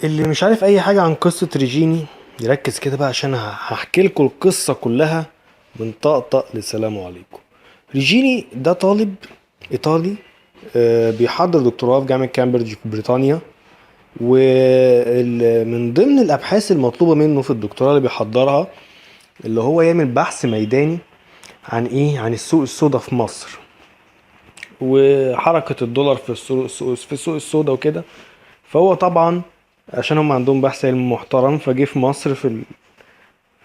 اللي مش عارف اي حاجة عن قصة ريجيني يركز كده بقى عشان هحكي لكم القصة كلها من طقطق للسلام عليكم. ريجيني ده طالب ايطالي، بيحضر دكتوراه في جامعة كامبريدج في بريطانيا. ومن ضمن الابحاث المطلوبة منه في الدكتوراه اللي بيحضرها اللي هو يعمل بحث ميداني عن ايه، عن السوق السوداء في مصر وحركة الدولار في السوق السوداء وكده. فهو طبعا عشان هم عندهم بحث علمي محترم فجه في مصر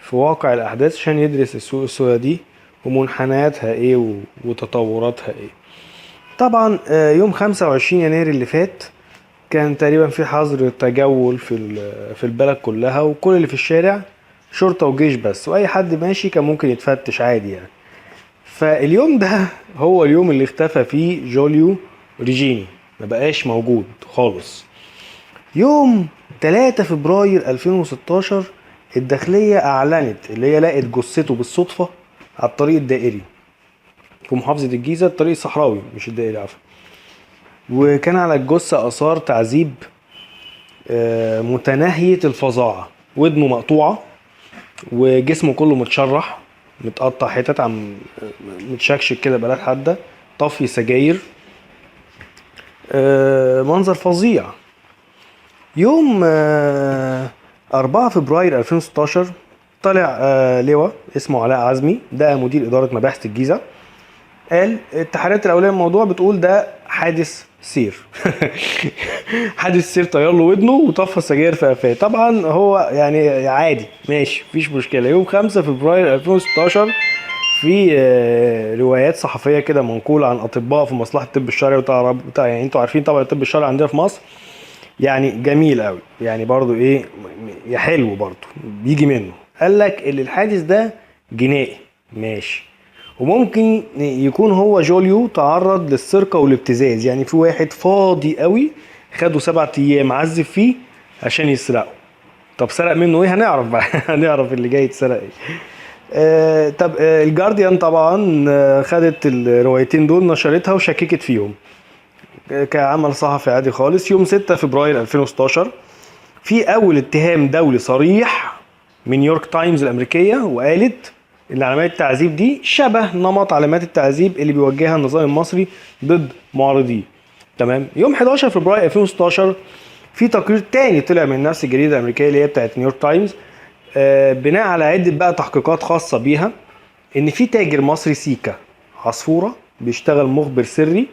في واقع الأحداث عشان يدرس السوق السوداء دي ومنحنياتها ايه وتطوراتها ايه. طبعا يوم 25 يناير اللي فات كان تقريبا في حظر تجول في البلد كلها، وكل اللي في الشارع شرطة وجيش بس، واي حد ماشي كان ممكن يتفتش عادي يعني. فاليوم ده هو اليوم اللي اختفى فيه جوليو ريجيني، ما بقاش موجود خالص. يوم 3 فبراير 2016 الداخلية أعلنت اللي هي لقت جثته بالصدفة على الطريق الدائري في محافظة الجيزة، الطريق الصحراوي مش الدائري عفوا. وكان على الجثة آثار تعذيب متناهية الفظاعة، ودنه مقطوعة وجسمه كله متشرح متقطع حتت، عم متشكشك كده بلاد حادة، طفي سجاير، منظر فظيع. يوم 4 فبراير 2016 طلع لواء اسمه علاء عزمي، ده مدير إدارة مباحث الجيزة، قال التحريات الأولية من الموضوع بتقول ده حادث سير. حادث سير، طير له ودنه وطفى السجاير في قفاه. طبعا هو يعني عادي ماشي مفيش مشكلة. يوم 5 فبراير 2016 في روايات صحفية كده منقولة عن أطباء في مصلحة الطب الشرعي، يعني انتوا عارفين طبعا الطب الشرعي عندنا في مصر يعني جميل قوي، يعني برضو ايه يا حلو برضو بيجي منه. قال لك اللي الحادث ده جنائي ماشي، وممكن يكون هو جوليو تعرض للسرقة والابتزاز، يعني في واحد فاضي قوي خده 7 ايام عذب فيه عشان يسرقه. طب سرق منه ايه؟ هنعرف بقى. هنعرف اللي جاي يتسرق ايه. طب الجارديان طبعا خدت الروايتين دول نشرتها وشككت فيهم كعمل صحفي عادي خالص. يوم 6 فبراير 2016 في اول اتهام دولي صريح من نيويورك تايمز الامريكيه، وقالت ان علامات التعذيب دي شبه نمط علامات التعذيب اللي بيوجهها النظام المصري ضد معارضيه. تمام. يوم 11 فبراير 2016 في تقرير تاني طلع من نفس الجريده الامريكيه اللي هي بتاعت نيويورك تايمز، بناء على عده بقى تحقيقات خاصه بيها، ان في تاجر مصري سيكا عصفوره بيشتغل مخبر سري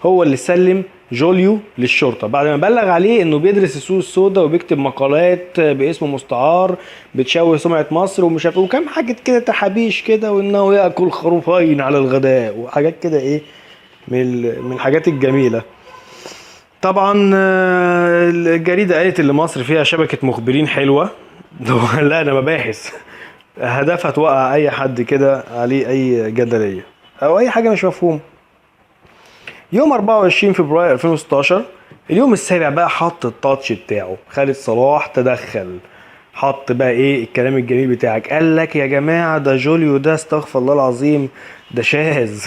هو اللي سلم جوليو للشرطة بعد ما بلغ عليه انه بيدرس السوق السوداء وبيكتب مقالات باسم مستعار بتشوه سمعة مصر ومش عارف وكم حاجة كده تحابيش كده، وانه ياكل خروفين على الغداء وحاجات كده ايه من الحاجات الجميلة. طبعا الجريدة قالت ان مصر فيها شبكة مخبرين حلوة. لا انا مباحث هدفها توقع اي حد كده عليه اي جدلية او اي حاجة مش مفهوم. يوم 24 فبراير 2016 اليوم السابع بقى حط التاتش بتاعه، خالد صلاح تدخل حط بقى ايه الكلام الجميل بتاعك، قال لك يا جماعة ده جوليو ده استغفر الله العظيم ده شاذ.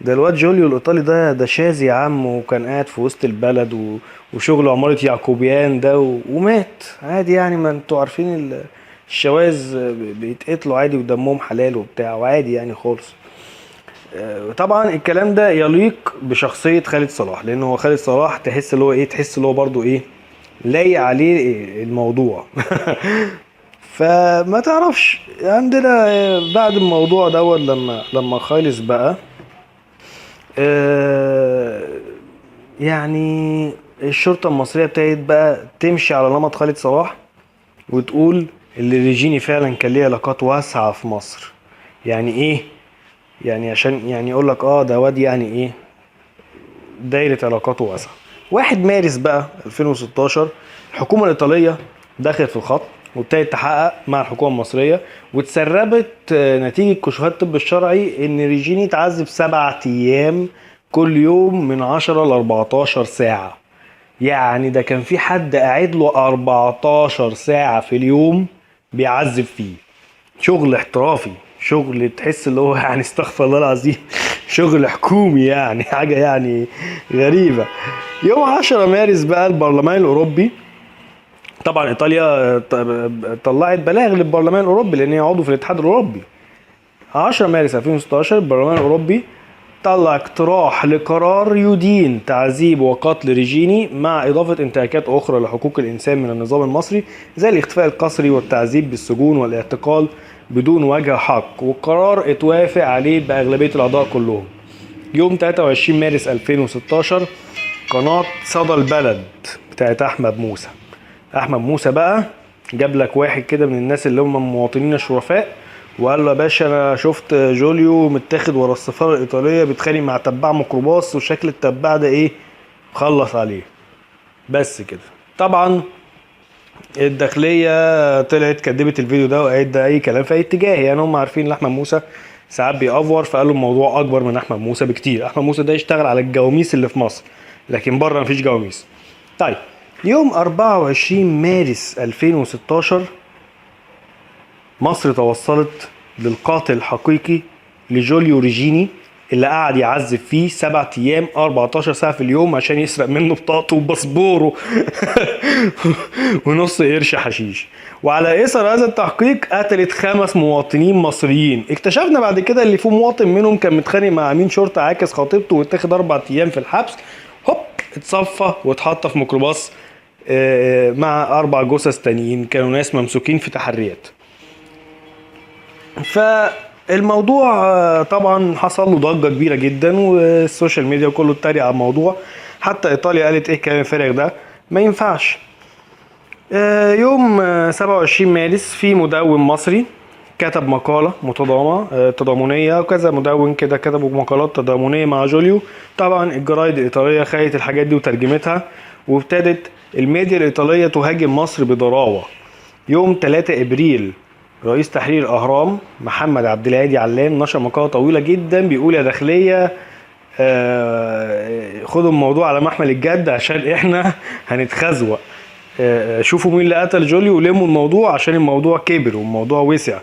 ده الواد جوليو الايطالي ده شاذ يا عم، وكان قاعد في وسط البلد وشغل عمارة يعقوبيان ده ومات عادي، يعني ما انتوا عارفين الشواذ بيتقتلوا عادي ودمهم حلال وبتاع وعادي يعني خالص. طبعا الكلام ده يليق بشخصية خالد صلاح، لانه هو خالد صلاح تحس اللي هو ايه، تحس اللي هو برضو ايه لايق عليه الموضوع. فما تعرفش عندنا بعد الموضوع ده لما خالص بقى يعني الشرطة المصرية ابتدت بقى تمشي على نمط خالد صلاح وتقول اللي ريجيني فعلا كان ليه علاقات واسعة في مصر. يعني ايه؟ يعني عشان يعني يقول لك ده واد يعني ايه دايرة علاقاته واسعة. 1 مارس بقى 2016 الحكومة الإيطالية دخلت في الخط وابتدت تحقق مع الحكومة المصرية، وتسربت نتيجة كشوفات الطب الشرعي ان ريجيني اتعذب 7 ايام كل يوم من 10 ل 14 ساعة. يعني ده كان في حد قاعد له 14 ساعة في اليوم بيعذب فيه. شغل احترافي، شغل تحس اللي هو يعني استغفر الله العظيم شغل حكومي، يعني حاجة يعني غريبة. يوم 10 مارس بقى البرلمان الأوروبي طبعا ايطاليا طلعت بلاغ للبرلمان الاوروبي لان هي عضو في الاتحاد الاوروبي. 10 مارس 2016 البرلمان الاوروبي طلع اقتراح لقرار يدين تعذيب وقتل ريجيني مع اضافه انتهاكات اخرى لحقوق الانسان من النظام المصري زي الاختفاء القسري والتعذيب بالسجون والاعتقال بدون وجه حق، والقرار اتوافق عليه باغلبيه الاعضاء كلهم. يوم 23 مارس 2016 قناه صدى البلد بتاعت احمد موسى بقى جاب لك واحد كده من الناس اللي هم المواطنين الشرفاء وقال له يا باشا انا شفت جوليو متاخد ورا السفاره الايطاليه بيتخانق مع تبع ميكروباص وشكل التبع ده ايه، خلص عليه. بس كده. طبعا الداخليه طلعت كدبت الفيديو ده وقالت ده اي كلام في اي اتجاه، يعني هم عارفين ان احمد موسى ساعات بيأفور، فقالوا الموضوع اكبر من احمد موسى بكتير. احمد موسى ده يشتغل على الجواميس اللي في مصر لكن بره مفيش جواميس. طيب يوم 24 مارس 2016 مصر توصلت للقاتل الحقيقي لجوليو ريجيني اللي قعد يعذب فيه 7 ايام 14 ساعه في اليوم عشان يسرق منه بطاقته وباسبوره ونص قرش حشيش. وعلى اثر هذا التحقيق قتلت 5 مواطنين مصريين. اكتشفنا بعد كده اللي فيه مواطن منهم كان متخانق مع امين شرطه عاكس خطيبته واتاخد 4 ايام في الحبس، هوب اتصفى واتحط في ميكروباص مع 4 جثث تانيين كانوا ناس ممسوكين في تحريات. فالموضوع طبعا حصل له ضجه كبيره جدا والسوشيال ميديا كله اتريق على الموضوع، حتى ايطاليا قالت ايه الكلام الفارغ ده ما ينفعش. يوم 27 مارس في مدون مصري كتب مقاله تضامنيه وكذا مدون كده كتبوا مقالات تضامنيه مع جوليو. طبعا الجرايد الايطاليه خدت الحاجات دي وترجمتها وابتدت الميديا الايطاليه تهاجم مصر بضراوه. يوم 3 ابريل رئيس تحرير الاهرام محمد عبد الهادي علام نشر مقاله طويله جدا بيقول يا داخليه خدوا الموضوع على محمل الجد عشان احنا هنتخزوق، شوفوا مين اللي قتل جوليو ولموا الموضوع عشان الموضوع كبر والموضوع وسع.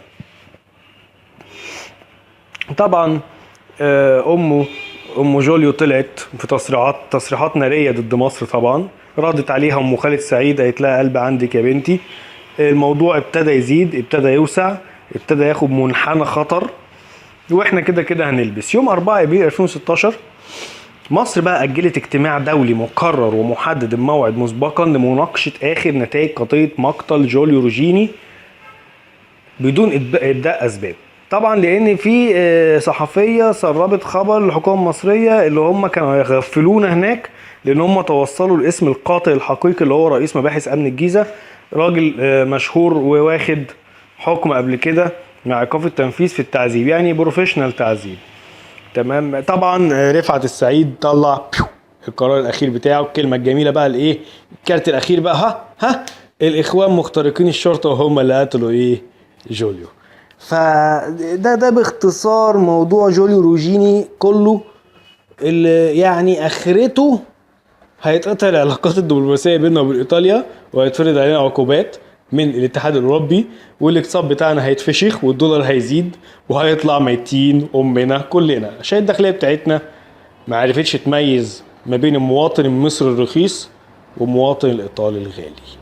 طبعا ام جوليو طلعت في تصريحات ناريه ضد مصر. طبعا ردت عليها ام خالد سعيد قالت لها قلب عندك يا بنتي. الموضوع ابتدى يزيد، ابتدى يوسع، ابتدى ياخد منحنى خطر واحنا كده كده هنلبس. يوم 4 ابريل 2016 مصر بقى اجلت اجتماع دولي مقرر ومحدد الموعد مسبقا لمناقشه اخر نتائج قضيه مقتل جوليو ريجيني بدون ابداء اسباب. طبعا لان في صحفيه سربت خبر للحكومه المصريه اللي هم كانوا يغفلونا هناك لان هم توصلوا لاسم القاتل الحقيقي اللي هو رئيس مباحث امن الجيزه، راجل مشهور وواخد حكم قبل كده مع ايقاف التنفيذ في التعذيب، يعني بروفيشنال تعذيب. تمام. طبعا رفعت السعيد طلع القرار الاخير بتاعه، الكلمه الجميله بقى الايه الكارت الاخير بقى ها الاخوان مخترقين الشرطه وهم اللي قتلوا ايه جوليو. فده باختصار موضوع جوليو روجيني كله اللي يعني اخرته هيتقطع العلاقات الدبلوماسيه بيننا وبين ايطاليا وهيتفرض علينا عقوبات من الاتحاد الاوروبي والاقتصاد بتاعنا هيتفشخ والدولار هيزيد وهيطلع ميتين امنا كلنا عشان الداخليه بتاعتنا ما عرفتش تميز ما بين المواطن المصري الرخيص والمواطن الايطالي الغالي.